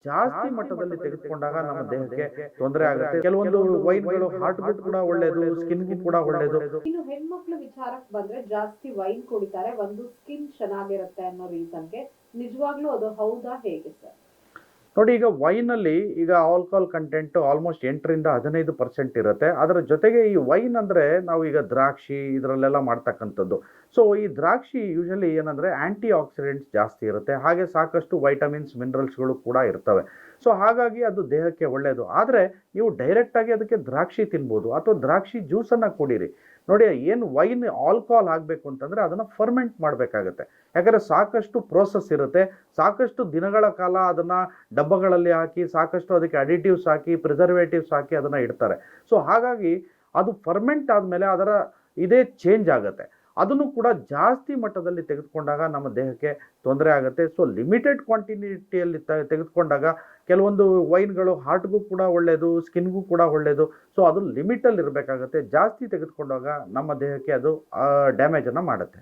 ಜಾಸ್ತಿ ಮಟ್ಟದಲ್ಲಿ ತೆಗೆದುಕೊಂಡಾಗ ನಮ್ಮ ದೇಹಕ್ಕೆ ತೊಂದರೆ ಆಗುತ್ತೆ. ಕೆಲವೊಂದು ವೈನ್‌ಗಳು ಹಾರ್ಟ್‌ಗೂ ಕೂಡ ಒಳ್ಳೆಯದು, ಸ್ಕಿನ್‌ಗೂ ಕೂಡ ಒಳ್ಳೆಯದು. ಇನ್ನು ಹೆಣ್ಮಕ್ಳು ವಿಚಾರಕ್ಕೆ ಬಂದ್ರೆ ಜಾಸ್ತಿ ವೈನ್ ಕುಡಿತಾರೆ. ಒಂದು ಸ್ಕಿನ್ ಚೆನ್ನಾಗಿರುತ್ತೆ ಅನ್ನೋ ರೀಸನ್‌ಗೆ. ನಿಜವಾಗ್ಲೂ ಅದು ಹೌದಾ ಹೇಗೆ ಸರ್? ನೋಡಿ, ಈಗ ವೈನಲ್ಲಿ ಈಗ ಆಲ್ಕೋಹಾಲ್ ಕಂಟೆಂಟ್ ಆಲ್ಮೋಸ್ಟ್ 8ರಿಂದ 15% ಇರುತ್ತೆ. ಅದರ ಜೊತೆಗೆ ಈ ವೈನ್ ಅಂದ್ರೆ ನಾವು ಈಗ ದ್ರಾಕ್ಷಿ ಇದರಲ್ಲೆಲ್ಲ ಮಾಡ್ತಕ್ಕಂಥದ್ದು. ಸೊ ಈ ದ್ರಾಕ್ಷಿ ಯೂಶುವಲಿ ಏನಂದ್ರೆ ಆಂಟಿ ಆಕ್ಸಿಡೆಂಟ್ಸ್ ಜಾಸ್ತಿ ಇರುತ್ತೆ. ಹಾಗೆ ಸಾಕಷ್ಟು ವೈಟಮಿನ್ಸ್, ಮಿನರಲ್ಸ್‌ಗಳು ಕೂಡ ಇರ್ತವೆ. ಸೊ ಹಾಗಾಗಿ ಅದು ದೇಹಕ್ಕೆ ಒಳ್ಳೆಯದು. ಆದ್ರೆ ನೀವು ಡೈರೆಕ್ಟ್ ಆಗಿ ಅದಕ್ಕೆ ದ್ರಾಕ್ಷಿ ತಿನ್ಬೋದು ಅಥವಾ ದ್ರಾಕ್ಷಿ ಜ್ಯೂಸನ್ನ ಕುಡೀರಿ. ನೋಡಿ, ಏನು ವೈನ್ ಆಲ್ಕೋಹಾಲ್ ಆಗ್ಬೇಕು ಅಂತಂದ್ರೆ ಅದನ್ನ ಫರ್ಮೆಂಟ್ ಮಾಡ್ಬೇಕಾಗತ್ತೆ. ಯಾಕಂದ್ರೆ ಸಾಕಷ್ಟು ಪ್ರೋಸೆಸ್ ಇರುತ್ತೆ. ಸಾಕಷ್ಟು ದಿನಗಳ ಕಾಲ ಅದನ್ನ ಡಬ್ಬಗಳಲ್ಲಿ ಹಾಕಿ ಸಾಕಷ್ಟು ಅದಕ್ಕೆ ಅಡಿಟಿವ್ಸ್ ಹಾಕಿ ಪ್ರಿಸರ್ವೇಟಿವ್ಸ್ ಹಾಕಿ ಅದನ್ನ ಇಡ್ತಾರೆ. ಸೊ ಹಾಗಾಗಿ ಅದು ಫರ್ಮೆಂಟ್ ಆದಮೇಲೆ ಅದರ ಇದೇ ಚೇಂಜ್ ಆಗುತ್ತೆ. ಅದನ್ನು ಕೂಡ ಜಾಸ್ತಿ ಮಟ್ಟದಲ್ಲಿ ತೆಗೆದುಕೊಂಡಾಗ ನಮ್ಮ ದೇಹಕ್ಕೆ ತೊಂದರೆ ಆಗುತ್ತೆ. ಸೊ ಲಿಮಿಟೆಡ್ ಕ್ವಾಂಟಿಟಿಯಲ್ಲಿ ತೆಗೆದುಕೊಂಡಾಗ ಕೆಲವೊಂದು ವೈನ್ಗಳು ಹಾರ್ಟ್‌ಗೂ ಕೂಡ ಒಳ್ಳೆಯದು, ಸ್ಕಿನ್‌ಗೂ ಕೂಡ ಒಳ್ಳೆಯದು. ಸೊ ಅದು ಲಿಮಿಟಲ್ಲಿ ಇರಬೇಕಾಗತ್ತೆ. ಜಾಸ್ತಿ ತೆಗೆದುಕೊಂಡಾಗ ನಮ್ಮ ದೇಹಕ್ಕೆ ಅದು ಡ್ಯಾಮೇಜನ್ನು ಮಾಡುತ್ತೆ.